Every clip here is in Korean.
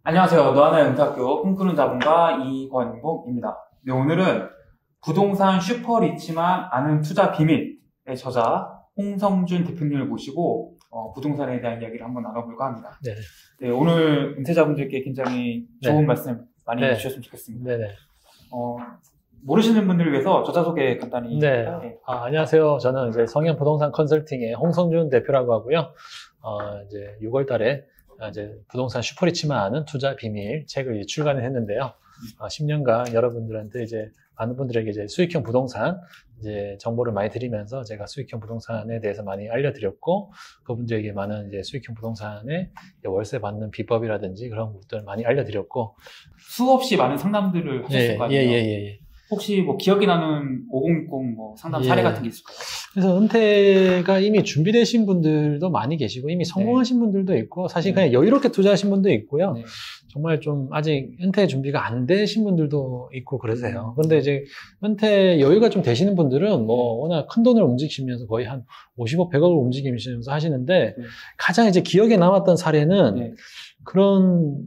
안녕하세요. 노하나 영탁교 꿈꾸는 자본가 이권봉입니다. 네, 오늘은 부동산 슈퍼리치만 아는 투자 비밀의 저자 홍성준 대표님을 모시고 부동산에 대한 이야기를 한번 나눠볼까 합니다. 네네. 네, 오늘 은퇴자분들께 굉장히 좋은 네. 말씀 많이 네. 해주셨으면 좋겠습니다. 네네. 모르시는 분들을 위해서 저자 소개 간단히. 네. 안녕하세요. 저는 이제 성현 부동산 컨설팅의 홍성준 대표라고 하고요. 이제 6월 달에 이제 부동산 슈퍼리치만 아는 투자 비밀 책을 이제 출간을 했는데요. 10년간 여러분들한테 이제 많은 분들에게 이제 수익형 부동산 이제 정보를 많이 드리면서 제가 수익형 부동산에 대해서 많이 알려드렸고, 그분들에게 많은 이제 수익형 부동산의 월세 받는 비법이라든지 그런 것들 많이 알려드렸고, 수없이 많은 상담들을 하셨을 거 아니에요? 예. 혹시 뭐 기억이 나는 5060 상담 사례 같은 게 있을까요? 그래서 은퇴가 이미 준비되신 분들도 많이 계시고 이미 성공하신 분들도 있고, 사실 그냥 여유롭게 투자하신 분도 있고요. 네. 정말 좀 아직 은퇴 준비가 안 되신 분들도 있고 그러세요. 근데 이제 은퇴 여유가 좀 되시는 분들은 뭐 워낙 큰 돈을 움직이시면서 거의 한 50억, 100억을 움직이시면서 하시는데, 가장 이제 기억에 남았던 사례는 그런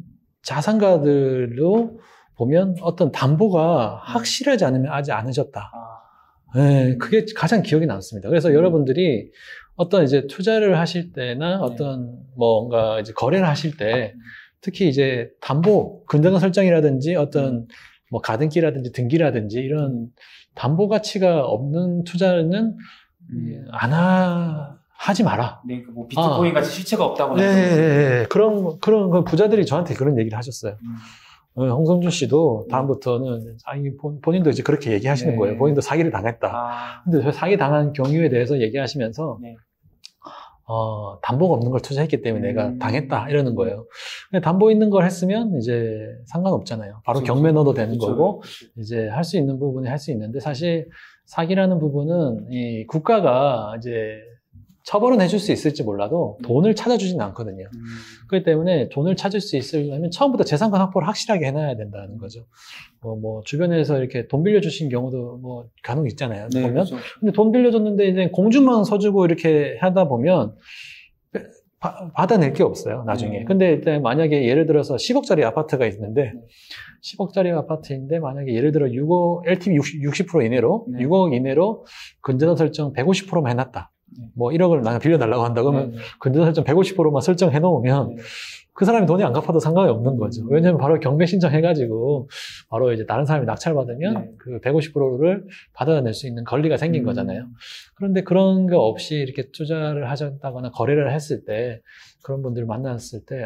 자산가들로 보면 어떤 담보가 확실하지 않으면 아직 않으셨다. 네, 그게 가장 기억에 남습니다. 그래서 여러분들이 어떤 이제 투자를 하실 때나 어떤 뭔가 이제 거래를 하실 때, 특히 이제 담보, 근저당 설정이라든지 어떤 뭐 가등기라든지 등기라든지 이런 담보 가치가 없는 투자는 하지 마라. 네, 뭐 비트코인 같이 실체가 없다거나. 네. 그런 부자들이 저한테 그런 얘기를 하셨어요. 홍성준 씨도 다음부터는 본인도 이제 그렇게 얘기하시는 거예요. 본인도 사기를 당했다. 근데 저 사기 당한 경유에 대해서 얘기하시면서 담보가 없는 걸 투자했기 때문에 내가 당했다 이러는 거예요. 근데 담보 있는 걸 했으면 이제 상관없잖아요. 바로 경매 넣어도 되는 거고, 이제 할 수 있는 부분에 할 수 있는데, 사실 사기라는 부분은 이 국가가 이제 처벌은 해줄 수 있을지 몰라도 돈을 찾아주지는 않거든요. 그렇기 때문에 돈을 찾을 수 있으려면 처음부터 재산권 확보를 확실하게 해놔야 된다는 거죠. 뭐 주변에서 이렇게 돈 빌려주신 경우도 뭐 간혹 있잖아요. 네, 보면. 그렇죠. 근데 돈 빌려줬는데 이제 공주만 서주고 이렇게 하다 보면 받아낼 게 없어요, 나중에. 근데 일단 만약에 예를 들어서 10억짜리 아파트가 있는데, 10억짜리 아파트인데 만약에 예를 들어 LTV 60% 이내로, 6억 이내로 근저당 설정 150%만 해놨다. 뭐 1억을 나는 빌려달라고 한다 그러면 근저당 설정 150%만 설정해 놓으면 그 사람이 돈이 안 갚아도 상관이 없는 거죠. 왜냐면 바로 경매 신청해가지고 바로 이제 다른 사람이 낙찰받으면 그 150%를 받아낼 수 있는 권리가 생긴 거잖아요. 그런데 그런 거 없이 이렇게 투자를 하셨다거나 거래를 했을 때, 그런 분들을 만났을 때,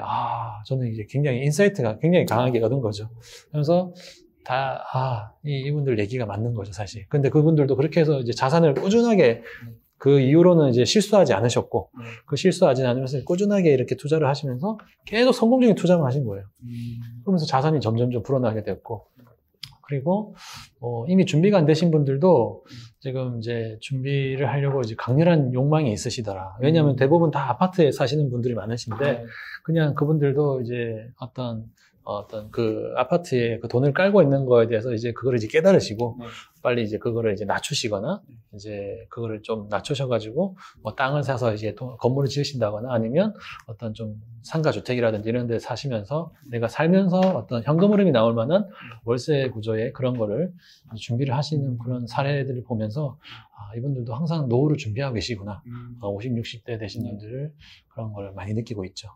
저는 이제 굉장히 인사이트가 굉장히 강하게 얻은 거죠. 그래서 이분들 얘기가 맞는 거죠, 사실. 근데 그분들도 그렇게 해서 이제 자산을 꾸준하게 그 이후로는 이제 실수하지 않으셨고, 그 실수하지 않으면서 꾸준하게 이렇게 투자를 하시면서 계속 성공적인 투자만 하신 거예요. 그러면서 자산이 점점점 불어나게 됐고, 그리고 이미 준비가 안 되신 분들도 지금 이제 준비를 하려고 이제 강렬한 욕망이 있으시더라. 왜냐하면 대부분 다 아파트에 사시는 분들이 많으신데, 그냥 그분들도 이제 어떤 그 아파트에 그 돈을 깔고 있는 거에 대해서 이제 그거를 이제 깨달으시고, 빨리 이제 그거를 이제 낮추시거나, 이제 그거를 좀 낮추셔가지고, 뭐 땅을 사서 이제 건물을 지으신다거나, 아니면 어떤 좀 상가주택이라든지 이런 데 사시면서 내가 살면서 어떤 현금 흐름이 나올 만한 월세 구조의 그런 거를 준비를 하시는 그런 사례들을 보면서, 이분들도 항상 노후를 준비하고 계시구나. 50, 60대 되신 분들 그런 걸 많이 느끼고 있죠.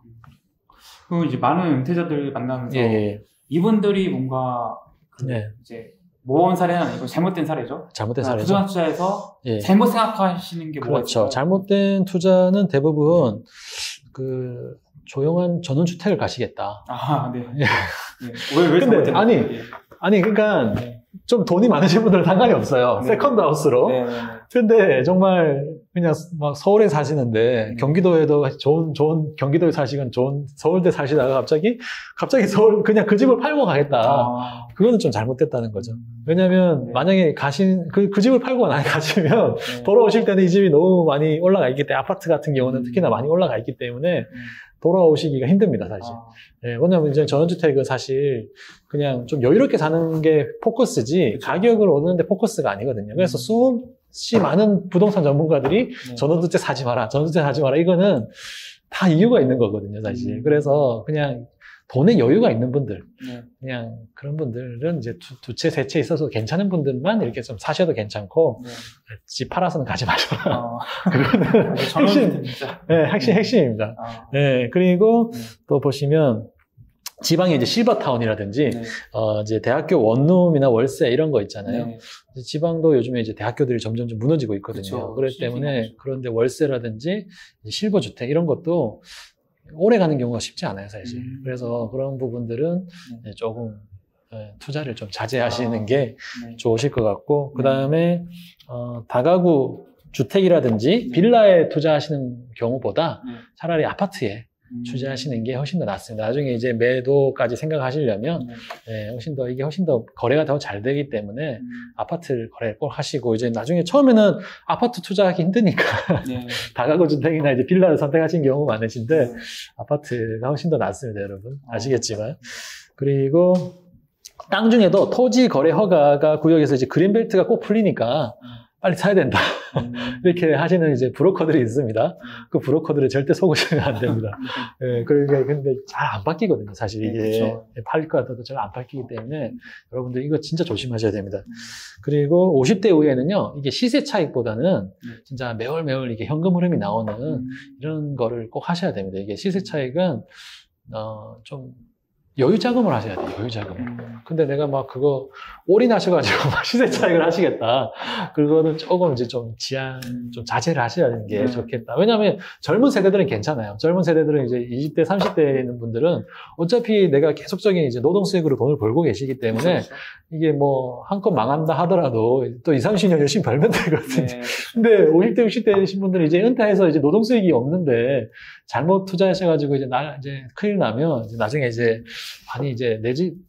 그 이제 많은 은퇴자들 만나면서 이분들이 뭔가 이제 모은 사례는 아니고 잘못된 사례죠. 잘못된 사례죠. 부동산 투자에서 잘못 생각하시는 게 뭐가 있을까요? 그렇죠. 잘못된 투자는 대부분 그 조용한 전원주택을 가시겠다. 왜 근데 아니 그러니까 좀 돈이 많으신 분들은 상관이 없어요. 세컨드 하우스로. 근데 정말 그냥 막 서울에 사시는데 경기도에도 좋은 경기도에 사시건 좋은 서울대 사시다가 갑자기 서울 그냥 그 집을 팔고 가겠다. 그거는 좀 잘못됐다는 거죠. 왜냐면 만약에 그 집을 팔고 가시면 돌아오실 때는 이 집이 너무 많이 올라가 있기 때문에, 아파트 같은 경우는 특히나 많이 올라가 있기 때문에 돌아오시기가 힘듭니다, 사실. 왜냐면 이제 전원주택은 사실 그냥 좀 여유롭게 사는 게 포커스지, 가격을 오르는데 포커스가 아니거든요. 그래서 수없이 많은 부동산 전문가들이 전원주택 사지 마라, 이거는 다 이유가 있는 거거든요, 사실. 그래서 그냥 돈에 여유가 있는 분들, 네. 그냥 그런 분들은 이제 두 채, 세 채 있어서 괜찮은 분들만 이렇게 좀 사셔도 괜찮고, 네. 집 팔아서는 가지 마셔라. 그거는 핵심, 진짜. 네, 핵심입니다. 네, 그리고 또 보시면, 지방에 이제 실버타운이라든지, 네. 이제 대학교 원룸이나 월세 이런 거 있잖아요. 네. 지방도 요즘에 이제 대학교들이 점점 좀 무너지고 있거든요. 그쵸. 그렇기 때문에 그런데 월세라든지 실버주택 이런 것도 오래 가는 경우가 쉽지 않아요, 사실. 그래서 그런 부분들은 조금 투자를 좀 자제하시는 게 네. 좋으실 것 같고, 그 다음에 다가구 주택이라든지 빌라에 투자하시는 경우보다 네. 차라리 아파트에 투자하시는 게 훨씬 더 낫습니다. 나중에 이제 매도까지 생각하시려면 이게 훨씬 더 거래가 더 잘 되기 때문에 아파트를 거래를 꼭 하시고, 이제 나중에 처음에는 아파트 투자하기 힘드니까 네. 다가구 주택이나 이제 빌라를 선택하시는 경우가 많으신데 아파트가 훨씬 더 낫습니다, 여러분. 아시겠지만. 그리고 땅 중에도 토지 거래 허가가 구역에서 이제 그린벨트가 꼭 풀리니까 빨리 사야 된다. 이렇게 하시는 이제 브로커들이 있습니다. 그 브로커들을 절대 속으시면 안 됩니다. 예, 그러니까 근데 잘 안 바뀌거든요, 사실 이게. 그렇죠. 팔릴 것 같아도 잘 안 바뀌기 때문에 여러분들 이거 진짜 조심하셔야 됩니다. 그리고 50대 이후에는요, 이게 시세 차익보다는 진짜 매월 이게 현금 흐름이 나오는 이런 거를 꼭 하셔야 됩니다. 이게 시세 차익은, 좀, 여유 자금을 하셔야 돼요, 여유 자금. 근데 내가 막 그거 올인하셔가지고 막 시세 차익을 하시겠다. 그거는 조금 이제 좀 좀 자제를 하셔야 되는 게 좋겠다. 왜냐하면 젊은 세대들은 괜찮아요. 젊은 세대들은 이제 20대, 30대에 있는 분들은 어차피 내가 계속적인 이제 노동 수익으로 돈을 벌고 계시기 때문에 그렇죠. 이게 뭐 한껏 망한다 하더라도 또 20, 30년 열심히 벌면 되거든요. 네. 근데 50대, 60대이신 분들은 이제 은퇴해서 이제 노동 수익이 없는데 잘못 투자하셔가지고 이제 큰일 나면 이제 나중에 이제 아니 이제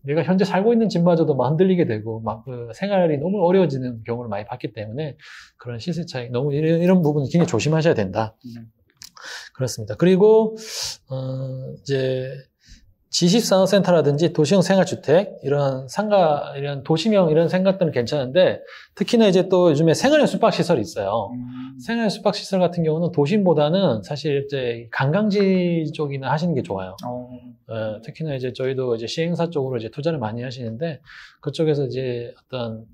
내가 현재 살고 있는 집마저도 막 흔들리게 되고 막 그 생활이 너무 어려워지는 경우를 많이 봤기 때문에 그런 시세 차익 너무 이런 부분은 굉장히 조심하셔야 된다. 그렇습니다. 그리고 이제 지식산업센터라든지 도시형 생활주택, 이런 이런 도시명 이런 생각들은 괜찮은데, 특히나 이제 또 요즘에 생활형 숙박시설이 있어요. 생활형 숙박시설 같은 경우는 도심보다는 사실 이제 관광지 쪽이나 하시는 게 좋아요. 특히나 이제 저희도 이제 시행사 쪽으로 이제 투자를 많이 하시는데, 그쪽에서 이제 어떤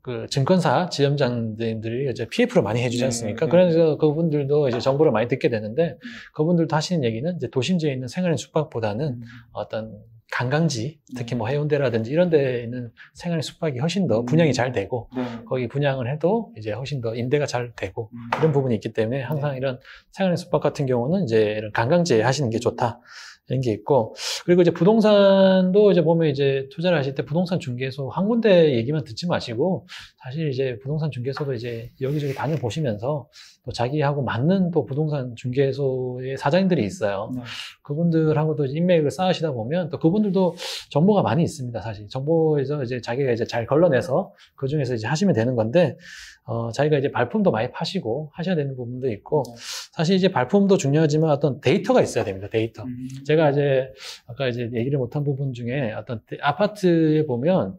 그 증권사 지점장들이 이제 PF를 많이 해주지 않습니까? 그래서 그분들도 이제 정보를 많이 듣게 되는데, 그분들도 하시는 얘기는 이제 도심지에 있는 생활형 숙박보다는 어떤 관광지, 특히 뭐 해운대라든지 이런 데에 있는 생활형 숙박이 훨씬 더 분양이 잘 되고, 거기 분양을 해도 이제 훨씬 더 임대가 잘 되고, 이런 부분이 있기 때문에 항상 이런 생활형 숙박 같은 경우는 이제 이런 관광지에 하시는 게 좋다. 이런 게 있고, 그리고 이제 부동산도 이제 보면 이제 투자를 하실 때 부동산 중개소 한 군데 얘기만 듣지 마시고, 사실 이제 부동산 중개소도 이제 여기저기 다녀보시면서 또 자기하고 맞는 또 부동산 중개소의 사장님들이 있어요. 그분들하고도 인맥을 쌓으시다 보면 또 그분들도 정보가 많이 있습니다, 사실. 정보에서 이제 자기가 이제 잘 걸러내서 그 중에서 이제 하시면 되는 건데, 자기가 이제 발품도 많이 파시고 하셔야 되는 부분도 있고, 사실 이제 발품도 중요하지만 어떤 데이터가 있어야 됩니다, 데이터. 제가 이제 아까 이제 얘기를 못한 부분 중에 어떤 아파트에 보면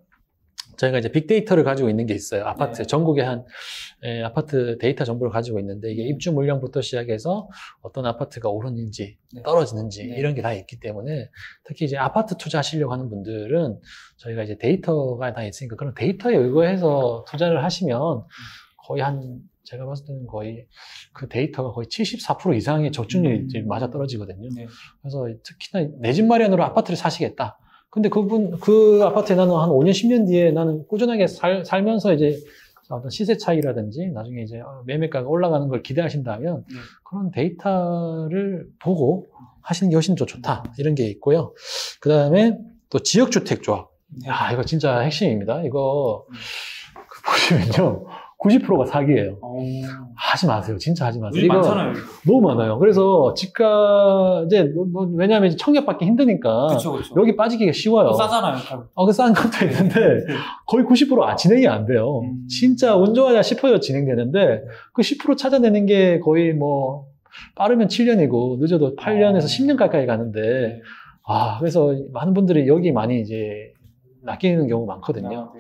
저희가 이제 빅데이터를 가지고 있는 게 있어요. 아파트, 전국에 아파트 데이터 정보를 가지고 있는데, 이게 입주 물량부터 시작해서 어떤 아파트가 오르는지 떨어지는지 이런 게 다 있기 때문에, 특히 이제 아파트 투자하시려고 하는 분들은 저희가 이제 데이터가 다 있으니까 그런 데이터에 의거해서 투자를 하시면 거의 제가 봤을 때는 거의 그 데이터가 거의 74% 이상의 적중률이 맞아 떨어지거든요. 그래서 특히나 내 집 마련으로 아파트를 사시겠다. 근데 그 아파트에 나는 한 5년, 10년 뒤에 나는 꾸준하게 살면서 이제 어떤 시세 차이라든지 나중에 이제 매매가가 올라가는 걸 기대하신다면 그런 데이터를 보고 하시는 게 훨씬 더 좋다. 이런 게 있고요. 그 다음에 또 지역주택 조합. 이거 진짜 핵심입니다. 이거 보시면요. 90%가 사기예요. 하지 마세요. 진짜 하지 마세요. 이거 많잖아요. 너무 많아요. 그래서 집가 이제 왜냐하면 청약받기 힘드니까 그쵸. 여기 빠지기가 쉬워요. 싸잖아요. 그 싼 것도 있는데 거의 90% 진행이 안 돼요. 진짜 운 좋아야 10% 진행되는데 그 10% 찾아내는 게 거의 뭐 빠르면 7년이고 늦어도 8년에서 10년 가까이 가는데 그래서 많은 분들이 여기 많이 이제 낚이는 경우가 많거든요.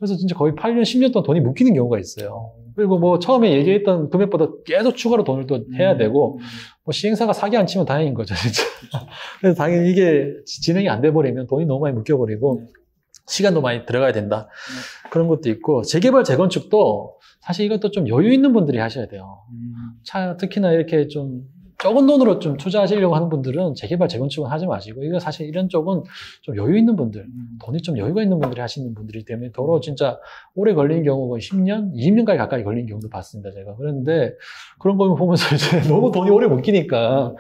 그래서 진짜 거의 8년, 10년 동안 돈이 묶이는 경우가 있어요. 그리고 뭐 처음에 얘기했던 금액보다 계속 추가로 돈을 또 해야 되고, 뭐 시행사가 사기 안 치면 다행인 거죠, 진짜. 그래서 당연히 이게 진행이 안 돼버리면 돈이 너무 많이 묶여버리고, 시간도 많이 들어가야 된다. 그런 것도 있고, 재개발, 재건축도 사실 이것도 좀 여유 있는 분들이 하셔야 돼요. 특히나 이렇게 좀 적은 돈으로 좀 투자하시려고 하는 분들은 재개발, 재건축은 하지 마시고, 이거 사실 이런 쪽은 좀 여유 있는 분들, 돈이 좀 여유가 있는 분들이 하시는 분들이기 때문에 더러 진짜 오래 걸리는 경우가 거의 10년, 20년까지 가까이 걸리는 경우도 봤습니다, 제가. 그런데 그런 거 보면서 이제 너무 돈이 오래 묶이니까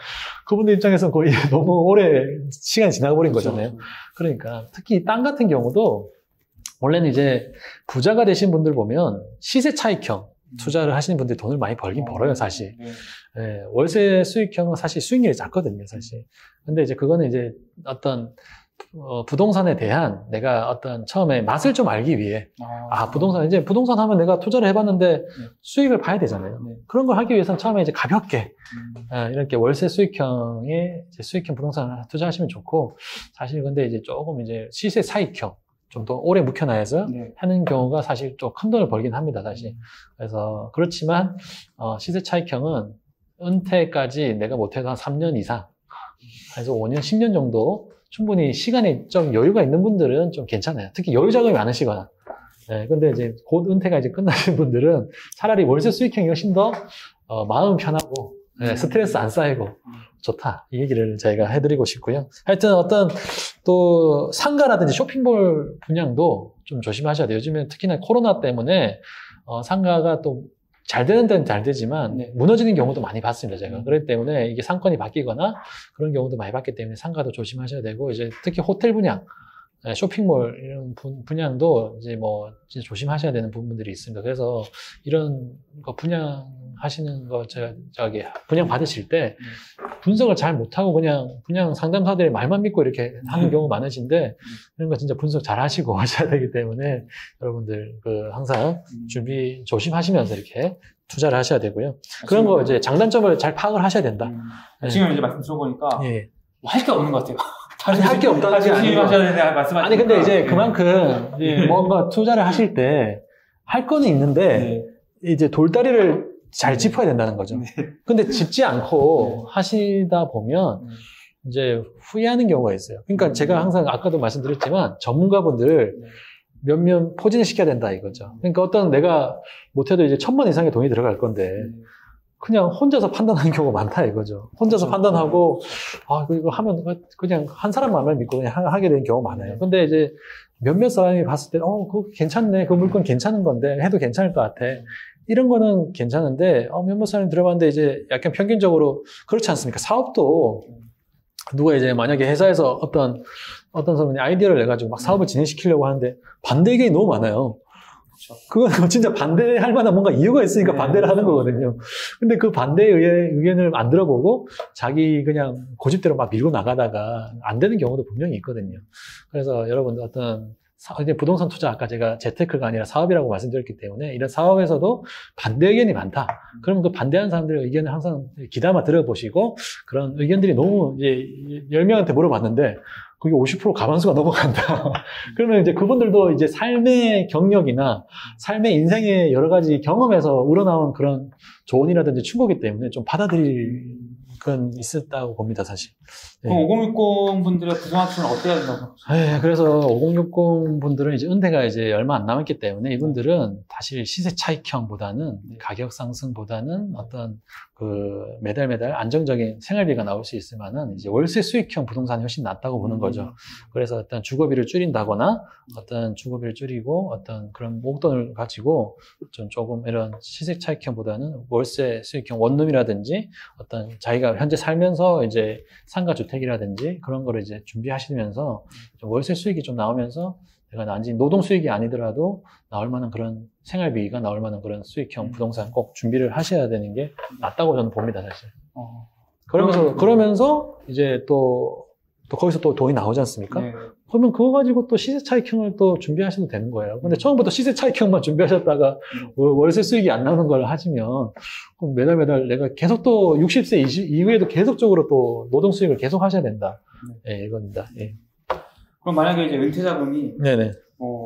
그분들 입장에서는 거의 너무 오래 시간이 지나버린 거잖아요. 그러니까 특히 땅 같은 경우도 원래는 이제 부자가 되신 분들 보면 시세 차익형 투자를 하시는 분들이 돈을 많이 벌긴 벌어요, 사실. 예, 월세 수익형은 사실 수익률이 작거든요, 사실. 근데 이제 그거는 이제 어떤, 부동산에 대한 내가 어떤 처음에 맛을 좀 알기 위해, 이제 부동산 하면 내가 투자를 해봤는데 수익을 봐야 되잖아요. 그런 걸 하기 위해서는 처음에 이제 가볍게, 이렇게 월세 수익형의 이제 수익형 부동산을 투자하시면 좋고, 사실 근데 이제 조금 이제 시세 차익형, 좀 더 오래 묵혀놔서 하는 경우가 사실 좀 큰 돈을 벌긴 합니다, 사실. 그래서, 그렇지만, 시세 차익형은 은퇴까지 내가 못해도 한 3년 이상, 그래서 5년, 10년 정도 충분히 시간에 좀 여유가 있는 분들은 좀 괜찮아요. 특히 여유 자금이 많으시거나. 네, 근데 이제 곧 은퇴가 이제 끝나신 분들은 차라리 월세 수익형이 훨씬 더, 마음 편하고, 스트레스 안 쌓이고, 좋다. 이 얘기를 저희가 해드리고 싶고요. 하여튼 어떤 또 상가라든지 쇼핑몰 분양도 좀 조심하셔야 돼요. 요즘에 특히나 코로나 때문에 상가가 또 잘 되는 데는 잘 되지만 무너지는 경우도 많이 봤습니다, 제가. 그렇기 때문에 이게 상권이 바뀌거나 그런 경우도 많이 봤기 때문에 상가도 조심하셔야 되고, 이제 특히 호텔 분양, 쇼핑몰 이런 분양도 이제 뭐 진짜 조심하셔야 되는 부분들이 있습니다. 그래서 이런 거 분양하시는 거 분양 받으실 때 분석을 잘 못하고 그냥 상담사들의 말만 믿고 이렇게 하는 경우 많으신데, 이런 거 진짜 분석 잘 하시고 하셔야 되기 때문에 여러분들 항상 준비 조심하시면서 이렇게 투자를 하셔야 되고요. 그런 거 이제 장단점을 잘 파악을 하셔야 된다. 지금 이제 말씀 들어보니까 할 게 없는 것 같아요. 할 게 없다는 게 아니고. 아니, 근데 이제 그만큼 뭔가 투자를 하실 때 할 거는 있는데 이제 돌다리를 잘 짚어야 된다는 거죠. 근데 짚지 않고 하시다 보면 이제 후회하는 경우가 있어요. 그러니까 제가 항상 아까도 말씀드렸지만 전문가분들 몇몇 포진을 시켜야 된다 이거죠. 그러니까 어떤 내가 못해도 이제 1,000만 이상의 돈이 들어갈 건데 그냥 혼자서 판단하는 경우가 많다 이거죠. 혼자서 판단하고 이거 하면 그냥 한 사람 말만 믿고 그냥 하게 되는 경우가 많아요. 근데 이제 몇몇 사람이 봤을 때 그거 괜찮네, 그 물건 괜찮은 건데 해도 괜찮을 것 같아, 이런 거는 괜찮은데 몇몇 사람이 들어봤는데 이제 약간 평균적으로 그렇지 않습니까? 사업도 누가 이제 만약에 회사에서 어떤 사람이 아이디어를 내가지고 막 사업을 진행시키려고 하는데 반대 의견이 너무 많아요. 그건 진짜 반대할 만한 뭔가 이유가 있으니까 반대를 하는 거거든요. 근데 그 반대의 의견을 안 들어보고 자기 그냥 고집대로 막 밀고 나가다가 안 되는 경우도 분명히 있거든요. 그래서 여러분들 이제 부동산 투자, 아까 제가 재테크가 아니라 사업이라고 말씀드렸기 때문에 이런 사업에서도 반대 의견이 많다. 그러면 그 반대하는 사람들의 의견을 항상 귀담아 들어보시고, 그런 의견들이 너무 이제 10명한테 물어봤는데 그게 50% 가반수가 넘어간다. 그러면 이제 그분들도 이제 삶의 경력이나 삶의 인생의 여러 가지 경험에서 우러나온 그런 조언이라든지 충고기 때문에 좀 받아들일 건 있었다고 봅니다, 사실. 그럼 5060 분들의 부동산은 어때야 된다고? 그래서 5060 분들은 이제 은퇴가 이제 얼마 안 남았기 때문에 이분들은 사실 시세 차익형보다는 가격 상승보다는 어떤 매달 안정적인 생활비가 나올 수 있을 만한 이제 월세 수익형 부동산이 훨씬 낫다고 보는 거죠. 그래서 어떤 주거비를 줄인다거나 어떤 주거비를 줄이고 어떤 그런 목돈을 가지고 조금 이런 시세 차익형보다는 월세 수익형 원룸이라든지 어떤 자기가 현재 살면서 이제 상가 주택이라든지 그런 거를 이제 준비하시면서 좀 월세 수익이 좀 나오면서 내가 단지 노동 수익이 아니더라도 나올 만한 그런 생활비가 나올 만한 그런 수익형 부동산 꼭 준비를 하셔야 되는 게 낫다고 저는 봅니다, 사실. 그러면서 이제 또 거기서 또 돈이 나오지 않습니까? 그러면 그거 가지고 또 시세 차익형을 또 준비하셔도 되는 거예요. 근데 처음부터 시세 차익형만 준비하셨다가 월세 수익이 안 나오는 걸 하시면 그럼 매달 내가 계속 또 60세 이후에도 계속적으로 또 노동 수익을 계속 하셔야 된다. 이겁니다. 그럼 만약에 이제 은퇴 자금이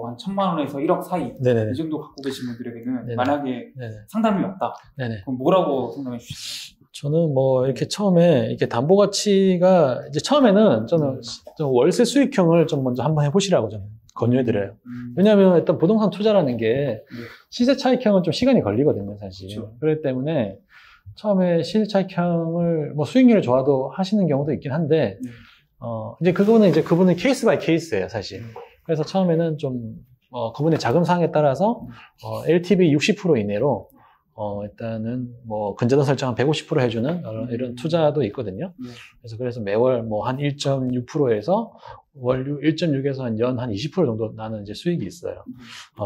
한 1,000만 원에서 1억 사이 네네네. 이 정도 갖고 계신 분들에게는 네네. 만약에 네네. 상담이 왔다. 네네. 그럼 뭐라고 상담해 주시나요? 저는 뭐 이렇게 처음에 이렇게 담보 가치가 이제 처음에는 저는 좀 월세 수익형을 좀 먼저 한번 해보시라고 저는 권유해드려요. 왜냐하면 일단 부동산 투자라는 게 시세 차익형은 좀 시간이 걸리거든요, 사실. 그렇죠. 그렇기 때문에 처음에 시세 차익형을 뭐 수익률이 좋아도 하시는 경우도 있긴 한데 이제 그거는 이제 그분은 케이스 바이 케이스예요, 사실. 그래서 처음에는 좀 그분의 자금 사항에 따라서 LTV 60% 이내로 일단은 뭐 근저당 설정 한 150% 해주는 이런 투자도 있거든요. 그래서 매월 뭐 한 1.6%에서 월 1.6에서 한 연 한 20% 정도 나는 이제 수익이 있어요.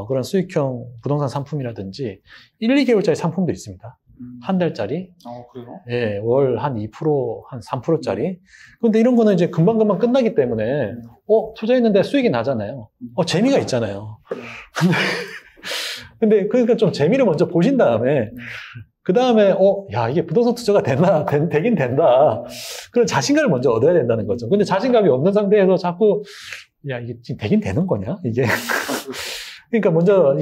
그런 수익형 부동산 상품이라든지 1, 2개월짜리 상품도 있습니다. 한 달짜리. 그래요? 예, 월 한 2%, 한 3%짜리. 근데 이런 거는 이제 금방금방 끝나기 때문에, 투자했는데 수익이 나잖아요. 재미가 있잖아요. 근데 그러니까 좀 재미를 먼저 보신 다음에, 그 다음에, 야, 이게 부동산 투자가 되긴 된다. 그런 자신감을 먼저 얻어야 된다는 거죠. 근데 자신감이 없는 상태에서 자꾸, 야, 이게 지금 되긴 되는 거냐? 이게. 그러니까 먼저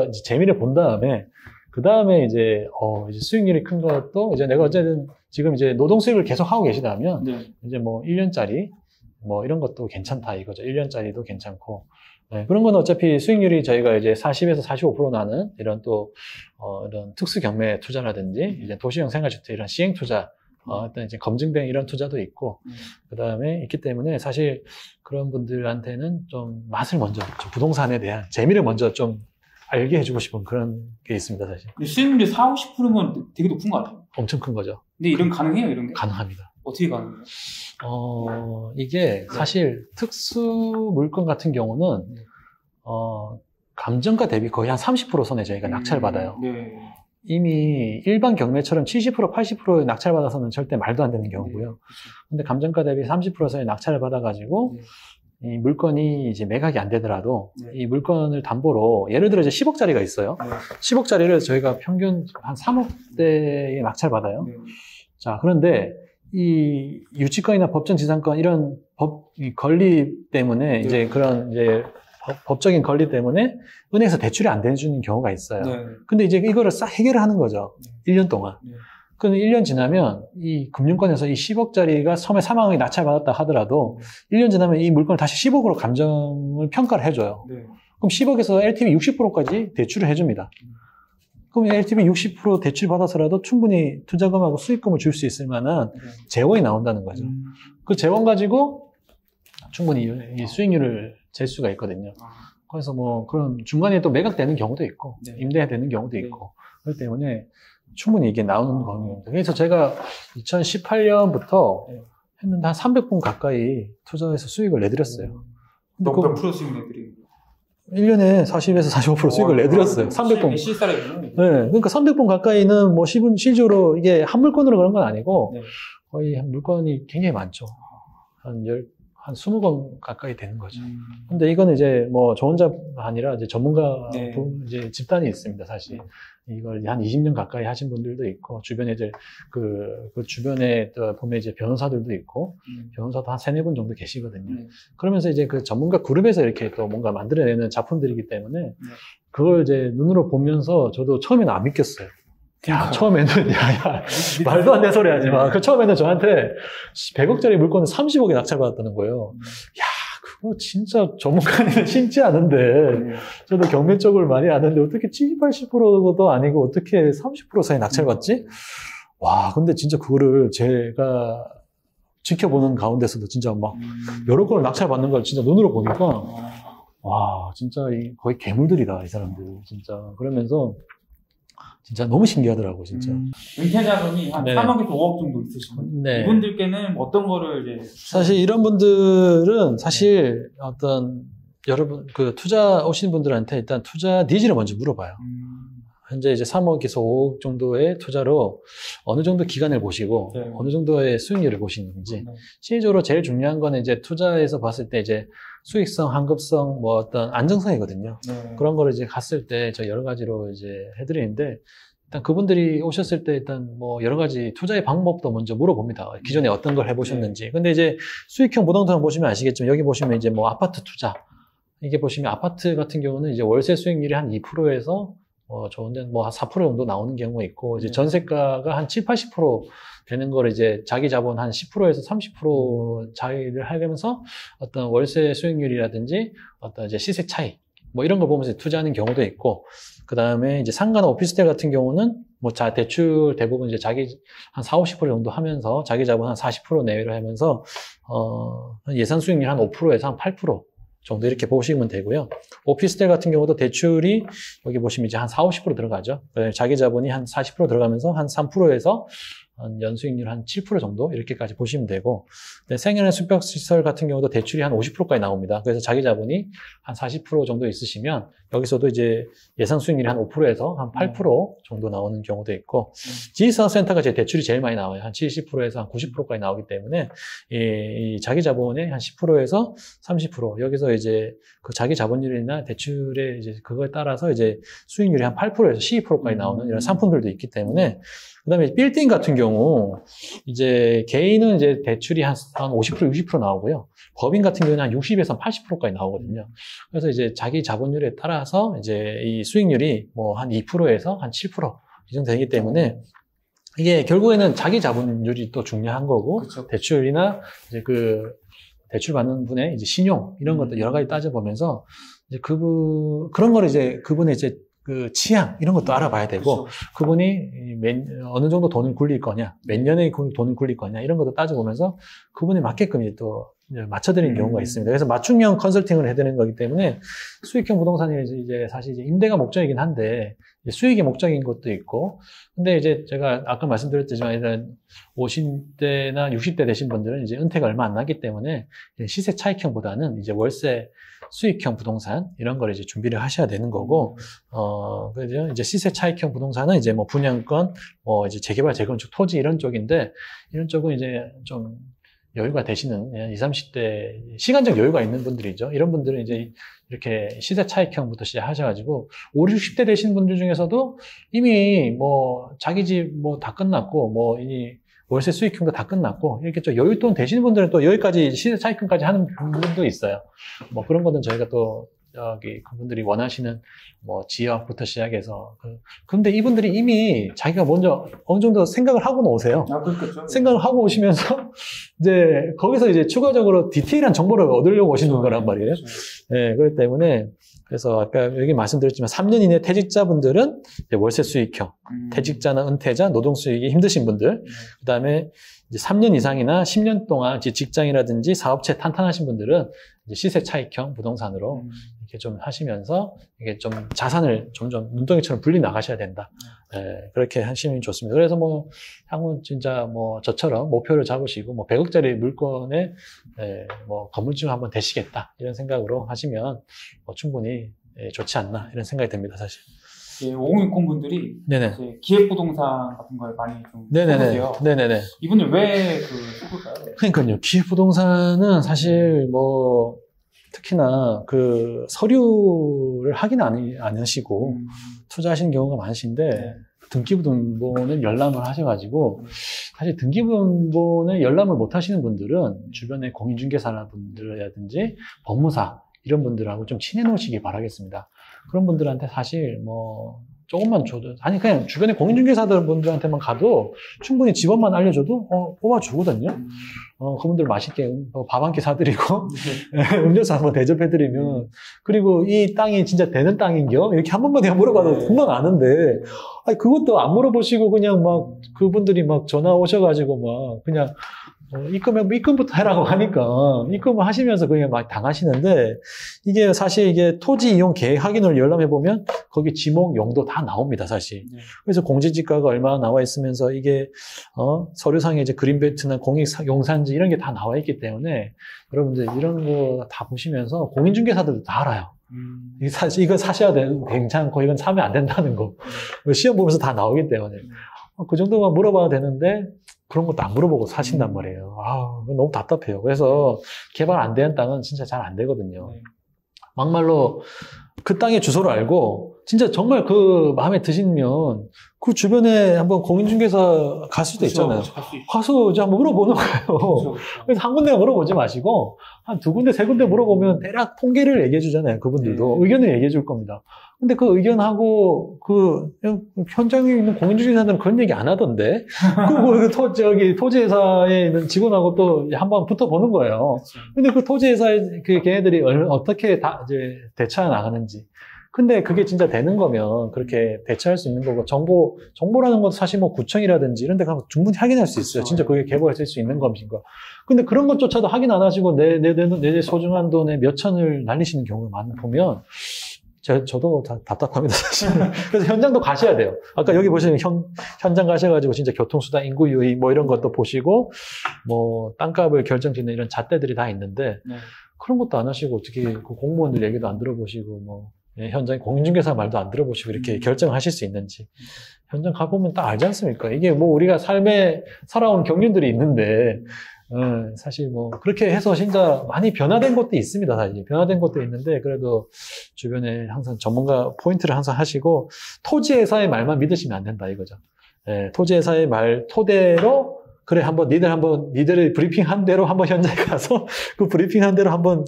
이제 재미를 본 다음에, 그 다음에 이제 수익률이 큰 것도, 이제 내가 어쨌든 지금 이제 노동 수익을 계속 하고 계시다면, 이제 뭐 1년짜리, 뭐 이런 것도 괜찮다 이거죠. 1년짜리도 괜찮고. 네, 그런 건 어차피 수익률이 저희가 이제 40에서 45% 나는 이런 또, 이런 특수 경매 투자라든지, 이제 도시형 생활주택 이런 시행 투자, 일단 이제 검증된 이런 투자도 있고, 그 다음에 있기 때문에 사실 그런 분들한테는 좀 맛을 먼저, 좀 부동산에 대한 재미를 먼저 좀 알게 해주고 싶은 그런 게 있습니다, 사실. 근데 수익률이 40, 50%면 되게 높은 거 같아요. 엄청 큰 거죠. 근데 이런 가능해요, 이런 게? 가능합니다. 어떻게 가능해요? 이게 사실 특수 물건 같은 경우는, 감정가 대비 거의 한 30% 선에 저희가 낙찰을 받아요. 네. 이미 일반 경매처럼 70%, 80%의 낙찰 받아서는 절대 말도 안 되는 경우고요. 근데 감정가 대비 30% 선에 낙찰을 받아가지고, 이 물건이 이제 매각이 안 되더라도 이 물건을 담보로 예를 들어 이제 10억짜리가 있어요. 10억짜리를 저희가 평균 한 3억대에 낙찰 받아요. 자, 그런데 이 유치권이나 법정 지상권 이런 이 권리 때문에 이제 그런 이제 법적인 권리 때문에 은행에서 대출이 안 돼주는 경우가 있어요. 근데 이제 이거를 싹 해결을 하는 거죠. 1년 동안. 그럼 1년 지나면 이 금융권에서 이 10억짜리가 처음에 3억이 낙찰받았다 하더라도 1년 지나면 이 물건을 다시 10억으로 감정을 평가를 해줘요. 그럼 10억에서 LTV 60%까지 대출을 해줍니다. 그럼 LTV 60% 대출 받아서라도 충분히 투자금하고 수익금을 줄 수 있을 만한 재원이 나온다는 거죠. 그 재원 가지고 충분히 이 수익률을 잴 수가 있거든요. 그래서 뭐 그런 중간에 또 매각되는 경우도 있고 임대되는 경우도 있고 그렇기 때문에 충분히 이게 나오는 겁니다. 그래서 제가 2018년부터 했는데 한 300분 가까이 투자해서 수익을 내드렸어요. 몇 프로 수익 내드린 거예요? 1년에 40에서 45% 수익을 내드렸어요. 300분. 실사례군요. 네. 그러니까 300분 가까이는 뭐 실제로 이게 한 물건으로 그런 건 아니고 거의 한 물건이 굉장히 많죠. 한 20건 가까이 되는 거죠. 근데 이건 이제 뭐 저 혼자 아니라 이제 전문가 이제 집단이 있습니다, 사실. 이걸 한 20년 가까이 하신 분들도 있고, 주변에 이제 그 주변에 또 보면 이제 변호사들도 있고, 변호사도 한 3-4분 정도 계시거든요. 그러면서 이제 그 전문가 그룹에서 이렇게 또 뭔가 만들어내는 작품들이기 때문에, 그걸 이제 눈으로 보면서 저도 처음에는 안 믿겼어요. 야, 처음에는, 말도 안 되는 소리 하지 마. 그 처음에는 저한테 100억짜리 물건을 30억에 낙찰받았다는 거예요. 야, 그거 진짜 전문가는 쉽지 않은데, 저도 경매 쪽을 많이 아는데, 어떻게 70, 80%도 아니고, 어떻게 30% 사이 낙찰받지? 와, 근데 진짜 그거를 제가 지켜보는 가운데서도 진짜 막, 여러 건을 낙찰받는 걸 진짜 눈으로 보니까, 와, 진짜 거의 괴물들이다, 이 사람들. 진짜. 그러면서, 진짜 너무 신기하더라고, 진짜. 은퇴 자금이 한 3억에서 5억 정도 있으시거든요. 이분들께는 어떤 거를 이제. 사실 이런 분들은 사실 어떤 여러분, 투자 오시는 분들한테 일단 투자 니즈를 먼저 물어봐요. 현재 이제 3억에서 5억 정도의 투자로 어느 정도 기간을 보시고 어느 정도의 수익률을 보시는지. 실질적으로 제일 중요한 거는 이제 투자에서 봤을 때 이제 수익성, 환급성, 뭐 어떤 안정성이거든요. 그런 거를 이제 갔을 때 저 여러 가지로 이제 해드리는데, 일단 그분들이 오셨을 때 일단 뭐 여러 가지 투자의 방법도 먼저 물어봅니다. 기존에 어떤 걸 해보셨는지. 근데 이제 수익형 부동산 보시면 아시겠지만 여기 보시면 이제 뭐 아파트 투자, 이게 보시면 아파트 같은 경우는 이제 월세 수익률이 한 2%에서 좋은 데는 뭐 한 4% 정도 나오는 경우가 있고, 이제 전세가가 한 7, 80% 되는 걸 이제 자기 자본 한 10%에서 30% 차이를 하면서 어떤 월세 수익률이라든지 어떤 이제 시세 차이, 뭐 이런 거 보면서 투자하는 경우도 있고, 그 다음에 이제 상가나 오피스텔 같은 경우는 뭐 대출 대부분 이제 자기 한 4, 50% 정도 하면서 자기 자본 한 40% 내외로 하면서, 예산 수익률 한 5%에서 한 8% 정도 이렇게 보시면 되고요. 오피스텔 같은 경우도 대출이 여기 보시면 이제 한 4, 50% 들어가죠. 자기 자본이 한 40% 들어가면서 한 3%에서 연수익률 한 7% 정도 이렇게까지 보시면 되고, 생활 숙박시설 같은 경우도 대출이 한 50%까지 나옵니다. 그래서 자기 자본이 한 40% 정도 있으시면 여기서도 이제 예상 수익률이 한 5%에서 한 8% 정도 나오는 경우도 있고, 지식산업센터가 제 대출이 제일 많이 나와요. 한 70%에서 한 90%까지 나오기 때문에 이 자기 자본의 한 10%에서 30% 여기서 이제 그 자기 자본율이나 대출의 이제 그거에 따라서 이제 수익률이 한 8%에서 12%까지 나오는 이런 상품들도 있기 때문에, 그다음에 빌딩 같은 경우 이제 개인은 이제 대출이 한 50%, 60% 나오고요. 법인 같은 경우는 한 60에서 80%까지 나오거든요. 그래서 이제 자기 자본율에 따라서 이제 이 수익률이 뭐 한 2%에서 한 7%이 정도 되기 때문에, 이게 결국에는 자기 자본율이 또 중요한 거고, 그쵸. 대출이나 이제 그 대출 받는 분의 이제 신용 이런 것도 여러 가지 따져보면서 이제 그런 거를 이제 그분의 이제 그 취향 이런 것도 알아봐야 되고, 그쵸. 그분이 어느 정도 돈을 굴릴 거냐, 몇 년에 돈을 굴릴 거냐 이런 것도 따져보면서 그분에 맞게끔 이제 또 맞춰드리는 경우가 있습니다. 그래서 맞춤형 컨설팅을 해드리는 거기 때문에 수익형 부동산이 이제 사실 이제 임대가 목적이긴 한데 수익이 목적인 것도 있고, 근데 이제 제가 아까 말씀드렸지만 일단 50대나 60대 되신 분들은 이제 은퇴가 얼마 안 나기 때문에 시세 차익형보다는 이제 월세 수익형 부동산 이런 걸 이제 준비를 하셔야 되는 거고, 그죠? 이제 시세 차익형 부동산은 이제 뭐 분양권, 뭐 이제 재개발, 재건축, 토지 이런 쪽인데, 이런 쪽은 이제 좀 여유가 되시는 20, 30대 시간적 여유가 있는 분들이죠. 이런 분들은 이제 이렇게 시세 차익형부터 시작하셔가지고 5, 60대 되신 분들 중에서도 이미 뭐 자기 집 뭐 다 끝났고 뭐 이 월세 수익형도 다 끝났고 이렇게 좀 여윳돈 되시는 분들은 또 여기까지 시세 차익형까지 하는 분들도 있어요. 뭐 그런 거는 저희가 또 그분들이 원하시는 뭐 지역부터 시작해서 근데 이분들이 이미 자기가 먼저 어느 정도 생각을 하고는 오세요. 그렇겠죠. 생각을 하고 오시면서 이제 거기서 이제 추가적으로 디테일한 정보를 얻으려고 오시는 거란 말이에요. 네, 그렇기 때문에 그래서 아까 여기 말씀드렸지만 3년 이내 퇴직자분들은 월세 수익형, 퇴직자나 은퇴자, 노동 수익이 힘드신 분들, 그다음에 이제 3년 이상이나 10년 동안 직장이라든지 사업체 탄탄하신 분들은 이제 시세 차익형 부동산으로 이렇게 좀 하시면서 이게 좀 자산을 점점 눈덩이처럼 분리 나가셔야 된다. 예, 그렇게 하시면 좋습니다. 그래서 뭐 향후 진짜 뭐 저처럼 목표를 잡으시고 뭐 100억짜리 물건에 뭐 건물주 한번 되시겠다 이런 생각으로 하시면 뭐 충분히 좋지 않나 이런 생각이 듭니다, 사실. 5060 분들이 네네. 이제 기획부동산 같은 걸 많이 좀 네네네. 해보세요. 네네네. 이분들 왜 해볼까요? 그러니까요. 기획부동산은 사실 뭐 특히나 그 서류를 확인 안 하시고 투자하시는 경우가 많으신데, 네. 등기부등본을 열람을 하셔가지고 사실 등기부등본을 열람을 못 하시는 분들은 주변에 공인중개사분들이라든지 법무사 이런 분들하고 좀 친해 놓으시기 바라겠습니다. 그런 분들한테 사실 뭐 조금만 줘도, 아니 그냥 주변에 공인중개사들 분들한테만 가도 충분히 집업만 알려줘도 뽑아주거든요. 그분들 맛있게 밥 한 끼 사드리고 음료수 한번 대접해드리면, 그리고 이 땅이 진짜 되는 땅인겨? 이렇게 한 번만 그냥 물어봐도 금방 아는데, 아니 그것도 안 물어보시고 그냥 막 그분들이 막 전화 오셔가지고 막 그냥 입금부터 해라고 하니까 입금을 하시면서 그냥 막 당하시는데, 이게 사실 이게 토지 이용 계획 확인을 열람해보면 거기 지목 용도 다 나옵니다, 사실. 그래서 공시지가가 얼마나 나와 있으면서 이게 서류상에 이제 그린벨트나 공익 용산지 이런 게 다 나와 있기 때문에 여러분들 이런 거 다 보시면서 공인중개사들도 다 알아요. 이거 사셔야 괜찮고 이건 사면 안 된다는 거 시험 보면서 다 나오기 때문에 그 정도만 물어봐도 되는데 그런 것도 안 물어보고 사신단 말이에요. 너무 답답해요. 그래서 개발 안 되는 땅은 진짜 잘 안 되거든요. 막말로 그 땅의 주소를 알고 진짜 정말 그 마음에 드시면 그 주변에 한번 공인중개사 갈 수도 있잖아요. 가서 이제 한번 물어보는 거예요. 그렇죠. 그래서 한 군데 물어보지 마시고 한 두 군데, 세 군데 물어보면 대략 통계를 얘기해 주잖아요. 그분들도 의견을 얘기해 줄 겁니다. 근데 그 의견하고 그냥 현장에 있는 공인중개사들은 그런 얘기 안 하던데 저기 토지회사에 있는 직원하고 또 한번 붙어보는 거예요. 그렇죠. 근데 그 토지회사의 그 걔네들이 어떻게 다 이제 대처해 나가는지. 근데 그게 진짜 되는 거면 그렇게 대처할 수 있는 거고, 정보라는 것도 사실 뭐 구청이라든지 이런 데 가면 충분히 확인할 수 있어요. 진짜 그게 개보할 수 있는 것인가. 근데 그런 것조차도 확인 안 하시고 내 소중한 돈에 몇 천을 날리시는 경우가 많이 보면, 저도 답답합니다, 사실. 그래서 현장도 가셔야 돼요. 아까 여기 보시면 현장 가셔가지고 진짜 교통수단, 인구 유의 뭐 이런 것도 보시고, 뭐 땅값을 결정짓는 이런 잣대들이 다 있는데, 네. 그런 것도 안 하시고 어떻게 그 공무원들 얘기도 안 들어보시고, 뭐, 현장 공인중개사 말도 안 들어보시고 이렇게 결정하실 수 있는지. 현장 가보면 딱 알지 않습니까? 이게 뭐 우리가 삶에 살아온 경륜들이 있는데, 사실 뭐 그렇게 해서 진짜 많이 변화된 것도 있습니다. 사실 변화된 것도 있는데, 그래도 주변에 항상 전문가 포인트를 항상 하시고, 토지회사의 말만 믿으시면 안 된다 이거죠. 토지회사의 말 토대로, 그래 한번 니들의 브리핑한 대로 한번 현장에 가서 그 브리핑한 대로 한번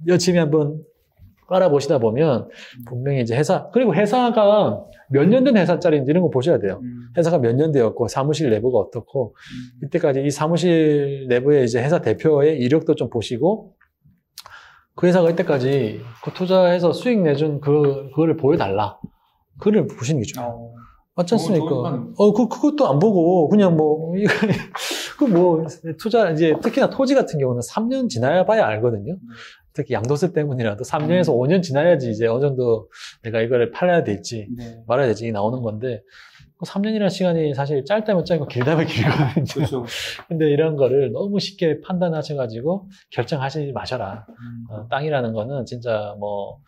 열심히 한번 알아보시다 보면 분명히 이제 그리고 회사가 몇 년 된 회사짜리인지 이런 거 보셔야 돼요. 회사가 몇 년 되었고, 사무실 내부가 어떻고, 이때까지 이 사무실 내부의 이제 회사 대표의 이력도 좀 보시고, 그 회사가 이때까지 그 투자해서 수익 내준 그거를 보여달라. 그걸 보시는 게 좋아요. 맞지 않습니까? 그것도 안 보고, 그냥 뭐, 투자, 이제 특히나 토지 같은 경우는 3년 지나야 봐야 알거든요. 특히 양도세 때문이라도 3년에서 5년 지나야지 이제 어느 정도 내가 이거를 팔아야 될지 말아야 될지 나오는 건데, 3년이라는 시간이 사실 짧다면 짧고 길다면 길거든요. 그렇죠. 근데 이런 거를 너무 쉽게 판단하셔가지고 결정하지 마셔라. 땅이라는 거는 진짜 뭐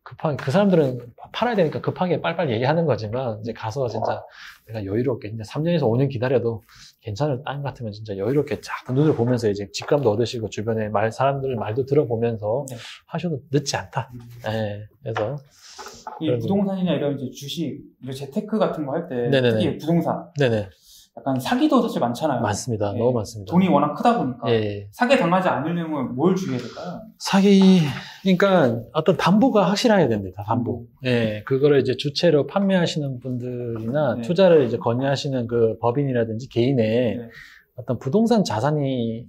급하게, 그 사람들은 팔아야 되니까 급하게 빨리빨리 얘기하는 거지만, 이제 가서 진짜 내가 여유롭게 진짜 3년에서 5년 기다려도 괜찮을 땅 같으면 진짜 여유롭게 쫙 눈을 보면서 이제 직감도 얻으시고, 주변에 사람들 말도 들어보면서 하셔도 늦지 않다. 그래서 이 부동산이나 이런 이제 주식, 이런 재테크 같은 거 할 때, 네네네. 특히 부동산, 약간 사기도 사실 많잖아요. 많습니다. 너무 많습니다. 돈이 워낙 크다 보니까 사기 당하지 않으려면 뭘 주의해야 될까요? 그러니까 어떤 담보가 확실해야 됩니다. 담보. 그거를 이제 주체로 판매하시는 분들이나 투자를 이제 권유하시는 그 법인이라든지 개인의 어떤 부동산 자산이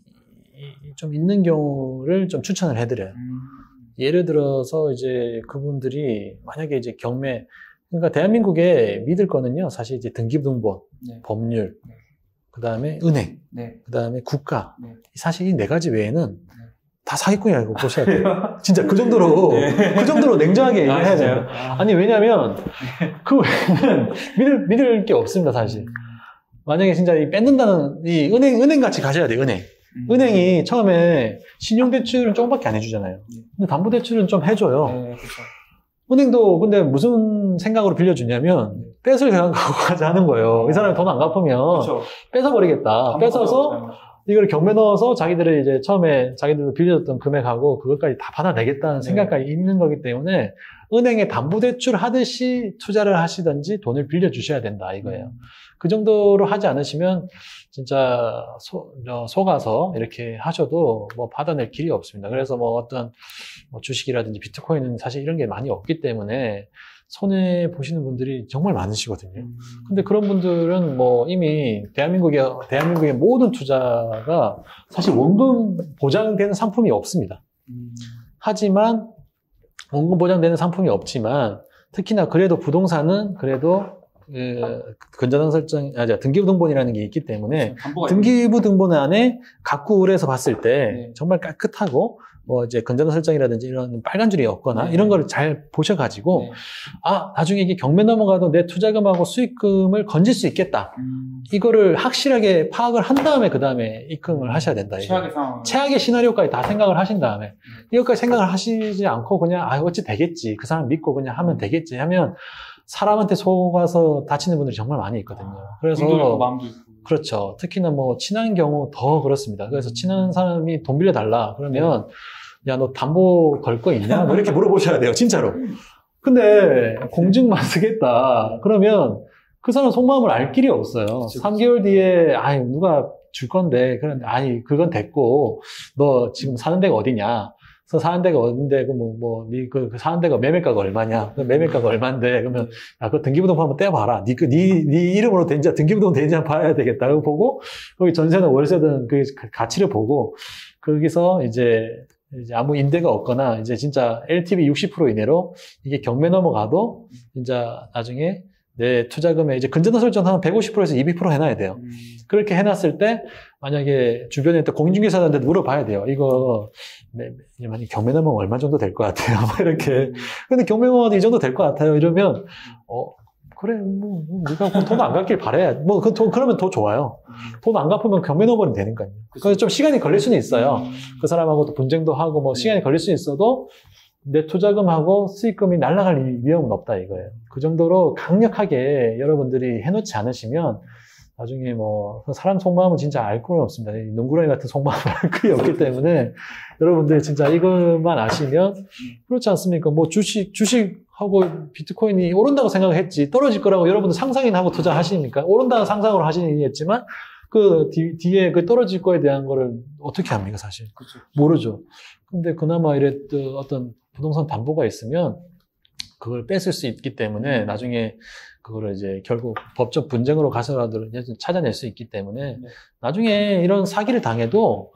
좀 있는 경우를 좀 추천을 해드려요. 예를 들어서 이제 그분들이 만약에 이제 그러니까 대한민국에 믿을 거는요, 사실 이제 등기부등본, 법률, 그 다음에 은행, 그 다음에 국가, 사실 이 네 가지 외에는 다 사기꾼이라고 보셔야 돼요. 진짜 그 정도로, 그 정도로 냉정하게 얘기해야 돼요. 아니, 왜냐면, 그 외에는 믿을 게 없습니다, 사실. 만약에 진짜 뺏는다는, 은행 같이 가셔야 돼요, 은행. 은행이 처음에 신용대출은 조금밖에 안 해주잖아요. 근데 담보대출은 좀 해줘요. 그렇죠. 은행도 근데 무슨 생각으로 빌려주냐면, 뺏을 생각하고 하는 거예요. 이 사람이 돈 안 갚으면 뺏어버리겠다. 뺏어서 이걸 경매 넣어서 자기들이 이제 처음에 자기들도 빌려줬던 금액하고 그것까지 다 받아내겠다는 생각까지 있는 거기 때문에, 은행에 담보대출 하듯이 투자를 하시든지 돈을 빌려주셔야 된다 이거예요. 그 정도로 하지 않으시면 진짜 속아서 이렇게 하셔도 뭐 받아낼 길이 없습니다. 그래서 뭐 어떤 주식이라든지 비트코인은 사실 이런 게 많이 없기 때문에 손해 보시는 분들이 정말 많으시거든요. 근데 그런 분들은 뭐 이미 대한민국의 모든 투자가 사실 원금 보장되는 상품이 없습니다. 하지만 원금 보장되는 상품이 없지만, 특히나 그래도 부동산은 그래도 건전한 설정, 등기부등본이라는 게 있기 때문에, 등기부등본 안에 각구울에서 봤을 때 정말 깨끗하고, 뭐 이제 건전한 설정이라든지 이런 빨간 줄이 없거나 이런 거를 잘 보셔가지고, 나중에 이게 경매 넘어가도 내 투자금하고 수익금을 건질 수 있겠다. 이거를 확실하게 파악을 한 다음에 그 다음에 입금을 하셔야 된다. 최악의 시나리오까지 다 생각을 하신 다음에, 이것까지 생각을 하시지 않고 그냥 어찌 되겠지, 그 사람 믿고 그냥 하면 되겠지 하면 사람한테 속아서 다치는 분들이 정말 많이 있거든요. 그래서 마음도 있고. 그렇죠. 특히나 뭐 친한 경우 더 그렇습니다. 그래서 친한 사람이 돈 빌려달라 그러면, 야, 너 담보 걸 거 있냐? 뭐 이렇게 물어보셔야 돼요, 진짜로. 근데 공증만 쓰겠다. 그러면 그 사람 속마음을 알 길이 없어요. 그쵸. 3개월 뒤에, 아이, 누가 줄 건데, 그런데, 아니, 그건 됐고, 너 지금 사는 데가 어디냐? 그래서 사는 데가 어딘데, 그 사는 데가 매매가가 얼마냐? 그 매매가가 얼만데, 그러면, 아, 그 등기부등본 한번 떼봐라. 네 이름으로 된지, 등기부등본 된지 한번 봐야 되겠다. 그거 보고, 거기 전세는 월세든 그 가치를 보고, 거기서 이제 아무 임대가 없거나, 이제 진짜 LTV 60% 이내로 이게 경매 넘어가도, 진짜 나중에 내 투자금에 이제 근저당 설정 한 150%에서 200% 해놔야 돼요. 그렇게 해놨을 때, 만약에 주변에 또 공인중개사한테 물어봐야 돼요. 이거, 만약 경매 넘으면 얼마 정도 될 것 같아요. 이렇게. 근데 경매 넘어도 이 정도 될 것 같아요. 이러면, 그래, 네가 돈 안 갚길 바래. 그러면 더 좋아요. 돈 안 갚으면 경매 넘어면 되는 거예요. 그래서 좀 시간이 걸릴 수는 있어요. 그 사람하고도 분쟁도 하고, 시간이 걸릴 수 있어도, 내 투자금하고 수익금이 날아갈 위험은 없다 이거예요. 그 정도로 강력하게 여러분들이 해놓지 않으시면 나중에 사람 속마음은 진짜 알 건 없습니다. 농구라이 같은 속마음을 알 길이 없기 때문에 여러분들 진짜 이것만 아시면 그렇지 않습니까? 주식하고 비트코인이 오른다고 생각했지 떨어질 거라고 여러분들 상상이나 하고 투자하시니까 오른다는 상상으로 하시겠지만 그 뒤에 그 떨어질 거에 대한 거를 어떻게 합니까, 사실? 그쵸. 모르죠. 근데 그나마 이랬던 어떤 부동산 담보가 있으면 그걸 뺏을 수 있기 때문에 나중에 그거를 이제 결국 법적 분쟁으로 가서라도 찾아낼 수 있기 때문에 나중에 이런 사기를 당해도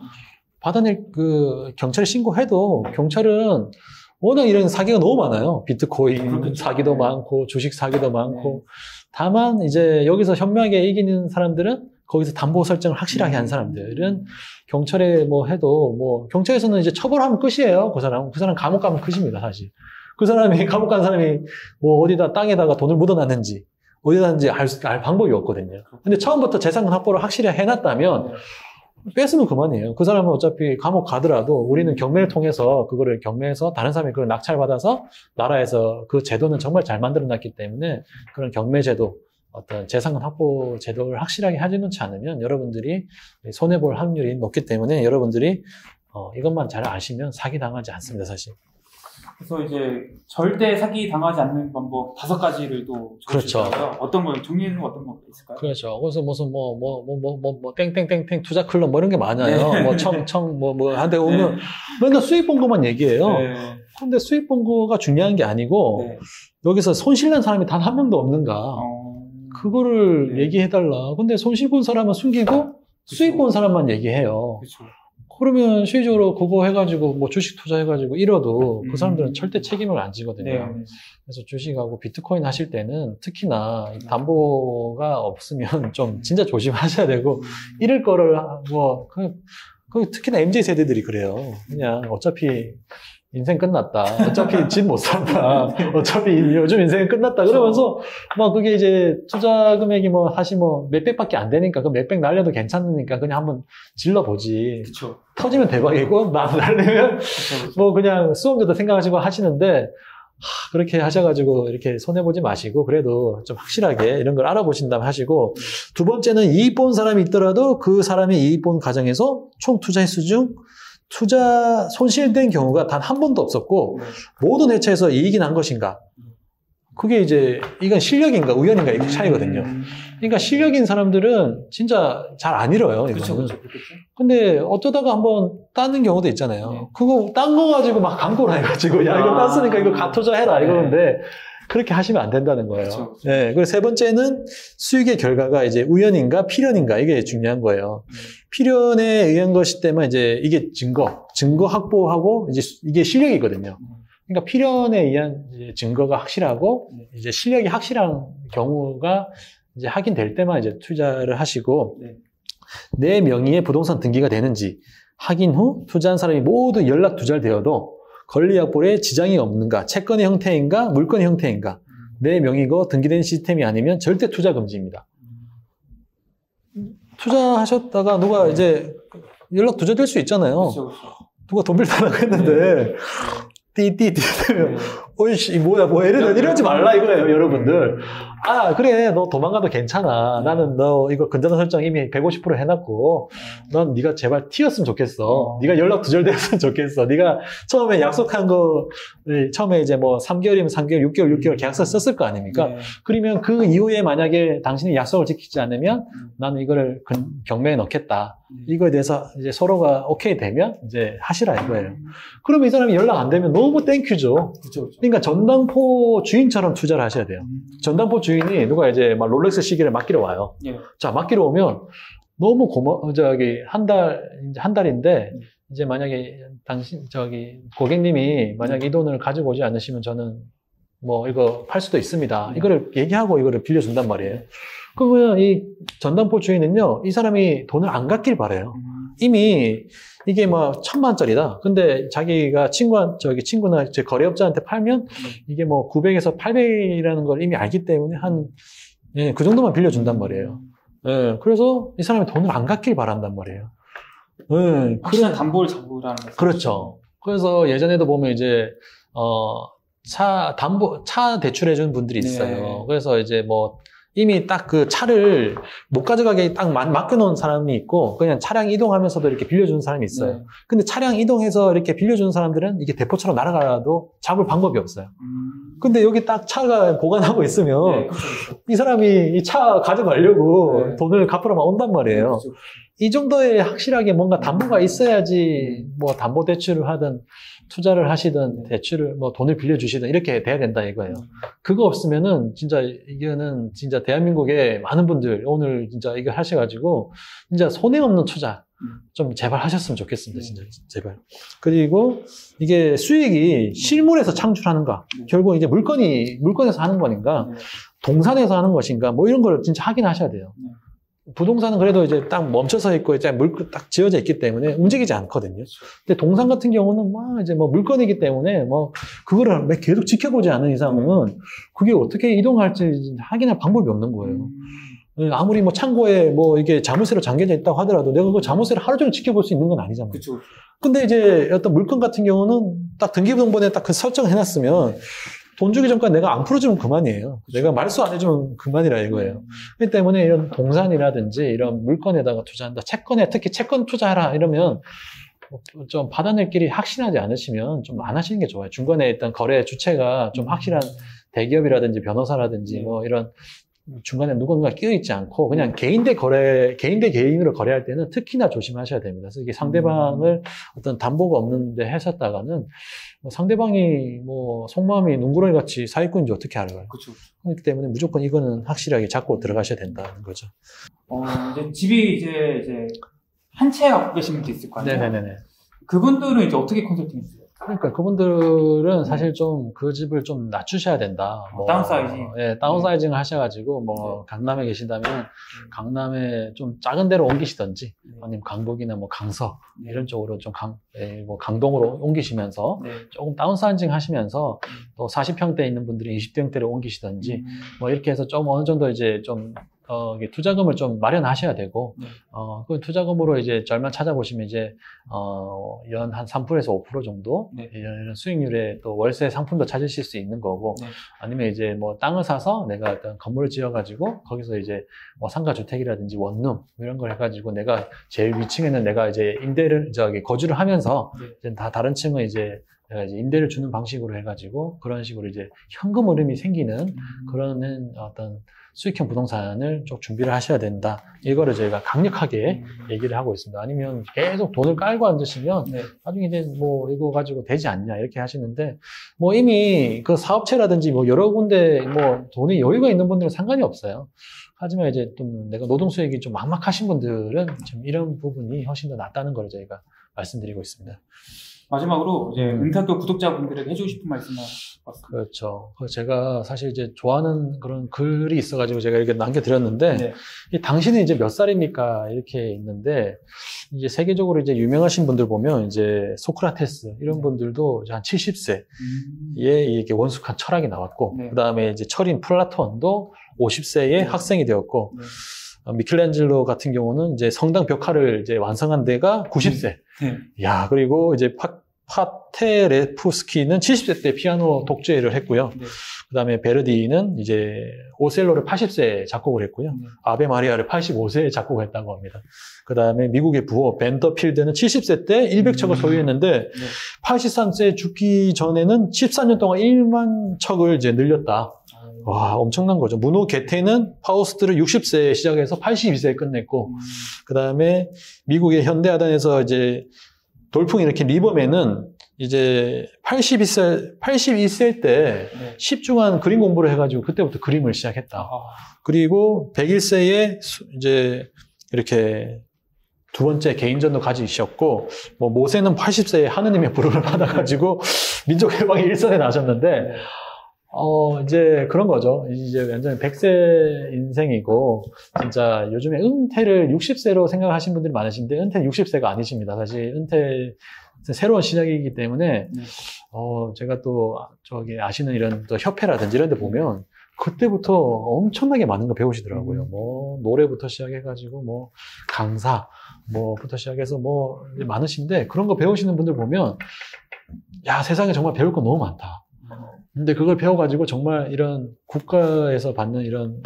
경찰에 신고해도 경찰은 워낙 이런 사기가 너무 많아요. 비트코인 사기도 많고 주식 사기도 많고 다만 이제 여기서 현명하게 이기는 사람들은 거기서 담보 설정을 확실하게 한 사람들은 경찰에 해도 경찰에서는 이제 처벌하면 끝이에요. 그 사람 감옥 가면 끝입니다, 사실. 그 사람이 감옥 간 사람이 어디다 땅에다가 돈을 묻어놨는지 어디다 놨는지 알 방법이 없거든요. 근데 처음부터 재산 확보를 확실히 해놨다면 뺏으면 그만이에요. 그 사람은 어차피 감옥 가더라도 우리는 경매를 통해서 그거를 경매해서 다른 사람이 그걸 낙찰받아서 나라에서 그 제도는 정말 잘 만들어놨기 때문에 그런 경매 제도 어떤 재산권 확보 제도를 확실하게 해놓지 않으면 여러분들이 손해볼 확률이 높기 때문에 여러분들이 이것만 잘 아시면 사기당하지 않습니다, 사실. 그래서 이제 절대 사기 당하지 않는 방법 5가지를 또 그렇죠. 어떤 거 정리해주는 어떤 거 있을까요? 그렇죠. 그래서 무슨 땡땡땡땡 투자 클럽 이런 게 많아요. 한데 오면 맨날 수익 본 것만 얘기해요. 근데 수익 본 거가 중요한 게 아니고 여기서 손실 난 사람이 단 한 명도 없는가? 그거를 얘기해달라. 근데 손실 본 사람은 숨기고 수익 본 사람만 얘기해요. 그쵸. 그러면 실질적으로 그거 해가지고 주식 투자해가지고 잃어도 그 사람들은 절대 책임을 안 지거든요. 그래서 주식하고 비트코인 하실 때는 특히나 담보가 없으면 좀 진짜 조심하셔야 되고 잃을 거를 특히나 MZ 세대들이 그래요. 그냥 어차피 인생 끝났다. 어차피 집 못 산다. 어차피 요즘 인생은 끝났다. 그러면서 그게 이제 투자 금액이 몇백밖에 안 되니까 그 몇백 날려도 괜찮으니까 그냥 한번 질러보지. 그쵸. 터지면 대박이고 날리면 그냥 수험료도 생각하시고 하시는데 그렇게 하셔가지고 이렇게 손해보지 마시고 그래도 좀 확실하게 이런 걸 알아보신다면 하시고 두 번째는 이익 본 사람이 있더라도 그 사람이 이익 본 가정에서 총 투자 횟수 중 손실된 경우가 단 한 번도 없었고, 모든 회차에서 이익이 난 것인가? 그게 이건 실력인가, 우연인가, 이 차이거든요. 그러니까 실력인 사람들은 진짜 잘 안 잃어요, 이거는. 그쵸. 근데 어쩌다가 한번 따는 경우도 있잖아요. 그거 딴 거 가지고 막 광고를 해가지고, 야, 이거 땄으니까 이거 가투자해라, 이러는데, 그렇게 하시면 안 된다는 거예요. 그쵸. 네. 그리고 세 번째는 수익의 결과가 우연인가, 필연인가, 이게 중요한 거예요. 필연에 의한 것이 때문에 이게 증거 확보하고 이게 실력이거든요. 그러니까 필연에 의한 증거가 확실하고 실력이 확실한 경우가 확인될 때만 투자를 하시고 내 명의의 부동산 등기가 되는지 확인 후 투자한 사람이 모두 연락 두절되어도 권리약벌에 지장이 없는가, 채권의 형태인가, 물건의 형태인가, 내 명의고 등기된 시스템이 아니면 절대 투자 금지입니다. 투자하셨다가 누가 연락 두절될 수 있잖아요. 그쵸. 누가 돈 빌려달라고 했는데 띠띠띠 어이씨, 뭐야, 예를 들어, 이러지 말라 이거예요, 여러분들. 아, 그래, 너 도망가도 괜찮아. 나는 너 이거 근저당 설정 이미 150% 해놨고, 넌 네가 제발 튀었으면 좋겠어. 네가 연락 두절되었으면 좋겠어. 네가 처음에 약속한 거, 처음에 이제 뭐 3개월이면 3개월, 6개월 계약서 썼을 거 아닙니까? 그러면 그 이후에 만약에 당신이 약속을 지키지 않으면 나는 이거를 경매에 넣겠다. 이거에 대해서 이제 서로가 오케이 되면 이제 하시라 이거예요. 그러면 이 사람이 연락 안 되면 너무 땡큐죠. 그쵸. 그러니까 전당포 주인처럼 투자를 하셔야 돼요. 전당포 주인이 누가 이제 막 롤렉스 시계를 맡기러 와요. 자, 맡기러 오면 너무 한 달인데 이제 만약에 고객님이 만약에 이 돈을 가지고 오지 않으시면 저는 뭐 이거 팔 수도 있습니다. 이거를 얘기하고 이거를 빌려준단 말이에요. 그러면 이 전당포 주인은요, 이 사람이 돈을 안 갚길 바래요. 이미 이게 뭐 1,000만 원짜리다. 근데 자기가 친구나 제 거래업자한테 팔면 이게 뭐 900에서 800이라는 걸 이미 알기 때문에 그 정도만 빌려준단 말이에요. 예, 그래서 이 사람이 돈을 안 갚길 바란단 말이에요. 예, 확실한 담보를 잡으라는 거죠. 그렇죠. 그래서 예전에도 보면 이제, 차 대출해준 분들이 있어요. 네. 그래서 이제 뭐, 이미 딱 그 차를 못 가져가게 딱 맡겨놓은 사람이 있고, 그냥 차량 이동하면서도 이렇게 빌려주는 사람이 있어요. 네. 근데 차량 이동해서 이렇게 빌려주는 사람들은 이게 대포처럼 날아가도 잡을 방법이 없어요. 근데 여기 딱 차가 보관하고 있으면, 그쵸. 이 사람이 이 차 가져가려고 네. 돈을 갚으러만 온단 말이에요. 그쵸. 이 정도의 확실하게 뭔가 담보가 있어야지 뭐 담보 대출을 하든 투자를 하시든 대출을 뭐 돈을 빌려주시든 이렇게 돼야 된다 이거예요. 그거 없으면은 진짜 이거는 진짜 대한민국의 많은 분들 오늘 진짜 이거 하셔가지고 진짜 손해 없는 투자 좀 제발 하셨으면 좋겠습니다. 진짜 제발. 그리고 이게 수익이 실물에서 창출하는가, 결국 이제 물건에서 하는 거니까 동산에서 하는 것인가 뭐 이런 걸 진짜 확인하셔야 돼요. 부동산은 그래도 이제 딱 멈춰서 있고 이제 딱 지어져 있기 때문에 움직이지 않거든요. 근데 동산 같은 경우는 막 이제 뭐 물건이기 때문에 뭐 그거를 계속 지켜보지 않은 이상은 그게 어떻게 이동할지 확인할 방법이 없는 거예요. 아무리 뭐 창고에 뭐 이게 자물쇠로 잠겨져 있다고 하더라도 내가 그 자물쇠를 하루 종일 지켜볼 수 있는 건 아니잖아요. 그쵸. 근데 이제 어떤 물건 같은 경우는 딱 등기부등본에 딱 그 설정을 해놨으면 돈 주기 전까지 내가 안 풀어주면 그만이에요. 내가 말소 안 해주면 그만이라 이거예요. 그렇기 때문에 이런 동산이라든지 이런 물건에다가 투자한다. 채권에 특히 채권 투자하라 이러면 좀 받아낼 길이 확신하지 않으시면 좀 안 하시는 게 좋아요. 중간에 일단 거래 주체가 좀 확실한 대기업이라든지 변호사라든지 뭐 이런 중간에 누군가 끼어있지 않고 그냥 개인 대 개인으로 거래할 때는 특히나 조심하셔야 됩니다. 그래서 이게 상대방을 어떤 담보가 없는데 하셨다가는 상대방이 뭐 속마음이 눈구렁이 같이 사기꾼인지 어떻게 알아요? 그쵸. 그렇기 때문에 무조건 이거는 확실하게 잡고 들어가셔야 된다는 거죠. 이제 집이 이제 한 채 갖고 계신 분도 있을 거 아니에요? 네네네. 그분들은 이제 어떻게 컨설팅 했어요? 그러니까 그분들은 사실 좀 그 집을 좀 낮추셔야 된다. 뭐, 다운사이징. 예, 다운사이징을 하셔가지고 뭐 강남에 계신다면 강남에 좀 작은 데로 옮기시든지 아니면 강북이나 뭐 강서 이런 쪽으로 좀 뭐 강동으로 옮기시면서 조금 다운사이징 하시면서 또 40평대 있는 분들이 20평대로 옮기시든지 뭐 이렇게 해서 좀 어느 정도 이제 좀 투자금을 좀 마련하셔야 되고, 그 투자금으로 이제 절만 찾아보시면 이제, 연 한 3%에서 5% 정도, 이런 수익률에 또 월세 상품도 찾으실 수 있는 거고, 아니면 이제 뭐 땅을 사서 내가 어떤 건물을 지어가지고, 거기서 이제 뭐 상가주택이라든지 원룸, 이런 걸 해가지고 내가 제일 위층에는 내가 이제 거주를 하면서, 이제 다 다른 층은 이제 내가 이제 임대를 주는 방식으로 해가지고, 그런 식으로 이제 현금 흐름이 생기는 그런 어떤 수익형 부동산을 좀 준비를 하셔야 된다. 이거를 저희가 강력하게 얘기를 하고 있습니다. 아니면 계속 돈을 깔고 앉으시면 나중에 이제 뭐 이거 가지고 되지 않냐 이렇게 하시는데 뭐 이미 그 사업체라든지 뭐 여러 군데 뭐 돈이 여유가 있는 분들은 상관이 없어요. 하지만 이제 좀 내가 노동 수익이 좀 막막하신 분들은 좀 이런 부분이 훨씬 더 낫다는 걸 저희가 말씀드리고 있습니다. 마지막으로 이제 은퇴학교 구독자분들에게 해주고 싶은 말씀을 봤습니다. 그렇죠. 제가 사실 이제 좋아하는 그런 글이 있어가지고 제가 이렇게 남겨드렸는데, 이 당신은 이제 몇 살입니까? 이렇게 있는데, 이제 세계적으로 이제 유명하신 분들 보면 이제 소크라테스 이런 분들도 한 70세에 이렇게 원숙한 철학이 나왔고, 그 다음에 이제 철인 플라톤도 50세에 학생이 되었고, 미켈란젤로 같은 경우는 이제 성당 벽화를 이제 완성한 데가 90세. 야, 그리고 이제 파테레프스키는 70세 때 피아노 독재를 했고요. 네. 그 다음에 베르디는 이제 오셀로를 80세에 작곡을 했고요. 아베 마리아를 85세에 작곡했다고 합니다. 그 다음에 미국의 부호 벤더필드는 70세 때 100척을 소유했는데 네. 83세 죽기 전에는 14년 동안 1만 척을 이제 늘렸다. 와, 엄청난 거죠. 무노 게테는 파우스트를 60세에 시작해서 82세에 끝냈고, 그 다음에 미국의 현대아단에서 이제 돌풍 일으킨 리버맨은 이제 82세 때 네. 10주간 그림 공부를 해가지고 그때부터 그림을 시작했다. 그리고 101세에 이제 이렇게 두 번째 개인전도 가지셨고, 뭐 모세는 80세에 하느님의 부름을 받아가지고 민족 해방의 일선에 나셨는데, 네. 이제 그런 거죠. 이제 완전 100세 인생이고, 진짜 요즘에 은퇴를 60세로 생각하시는 분들이 많으신데, 은퇴는 60세가 아니십니다. 사실 은퇴, 새로운 시작이기 때문에, 네. 제가 또, 아시는 이런 또 협회라든지 이런 데 보면, 그때부터 엄청나게 많은 거 배우시더라고요. 뭐, 노래부터 시작해가지고, 뭐, 강사, 뭐부터 시작해서 뭐, 많으신데, 그런 거 배우시는 분들 보면, 야, 세상에 정말 배울 거 너무 많다. 근데 그걸 배워가지고 정말 이런 국가에서 받는 이런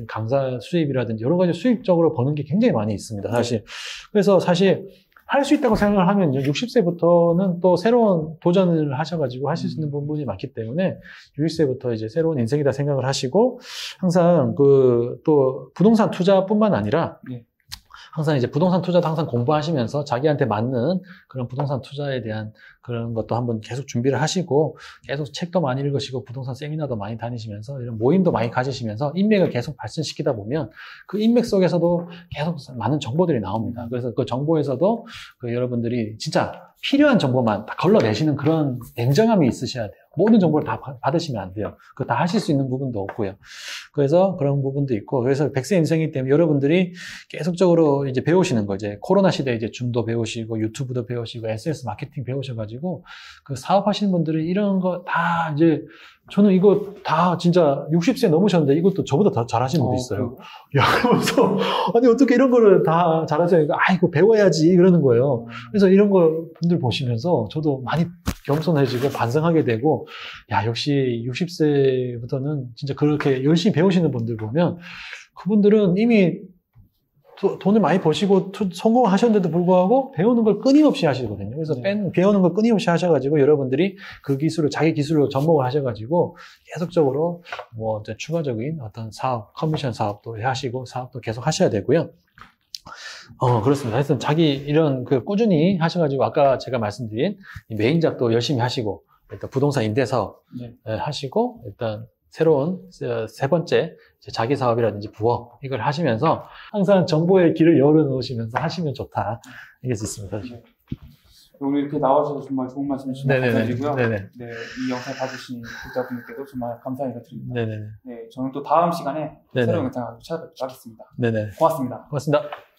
강사 수입이라든지 여러 가지 수입적으로 버는 게 굉장히 많이 있습니다, 사실. 그래서 사실 할 수 있다고 생각을 하면 60세부터는 또 새로운 도전을 하셔가지고 하실 수 있는 부분이 많기 때문에 60세부터 이제 새로운 인생이다 생각을 하시고 항상 또 부동산 투자뿐만 아니라 네. 항상 이제 부동산 투자도 항상 공부하시면서 자기한테 맞는 그런 부동산 투자에 대한 그런 것도 한번 계속 준비를 하시고 계속 책도 많이 읽으시고 부동산 세미나도 많이 다니시면서 이런 모임도 많이 가지시면서 인맥을 계속 발전시키다 보면 그 인맥 속에서도 계속 많은 정보들이 나옵니다. 그래서 그 정보에서도 여러분들이 진짜 필요한 정보만 다 걸러내시는 그런 냉정함이 있으셔야 돼요. 모든 정보를 다 받으시면 안 돼요. 그거 다 하실 수 있는 부분도 없고요. 그래서 그런 부분도 있고, 그래서 100세 인생이기 때문에 여러분들이 계속적으로 이제 배우시는 거, 이제 코로나 시대에 이제 줌도 배우시고, 유튜브도 배우시고, SNS 마케팅 배우셔가지고, 그 사업하시는 분들이 이런 거 다 이제, 저는 이거 다 진짜 60세 넘으셨는데 이것도 저보다 더 잘하시는 분도 있어요. 야, 그러면서, 아니, 어떻게 이런 거를 다 잘하세요? 아이고, 배워야지, 그러는 거예요. 그래서 이런 거 분들 보시면서 저도 많이 겸손해지고 반성하게 되고, 야, 역시 60세부터는 진짜 그렇게 열심히 배우시는 분들 보면 그분들은 이미 돈을 많이 버시고 성공하셨는데도 불구하고 배우는 걸 끊임없이 하시거든요. 그래서 배우는 걸 끊임없이 하셔가지고 여러분들이 그 기술을 자기 기술로 접목을 하셔가지고 계속적으로 뭐 추가적인 어떤 사업, 커미션 사업도 하시고 사업도 계속 하셔야 되고요. 그렇습니다. 하여튼 자기 이런 꾸준히 하셔가지고 아까 제가 말씀드린 메인 잡도 열심히 하시고 일단 부동산 임대 사업 하시고 일단 새로운 세 번째 자기 사업이라든지 부업 이걸 하시면서 항상 정보의 길을 열어놓으시면서 하시면 좋다. 이게 있습니다. 네. 오늘 이렇게 나와주셔서 정말 좋은 말씀 해주셔서 감사드리고요. 네, 이 영상 봐주신 구독자분들께도 정말 감사 인사드립니다. 네, 저는 또 다음 시간에 새로운 영상을 찾아뵙도록 하겠습니다. 고맙습니다. 고맙습니다.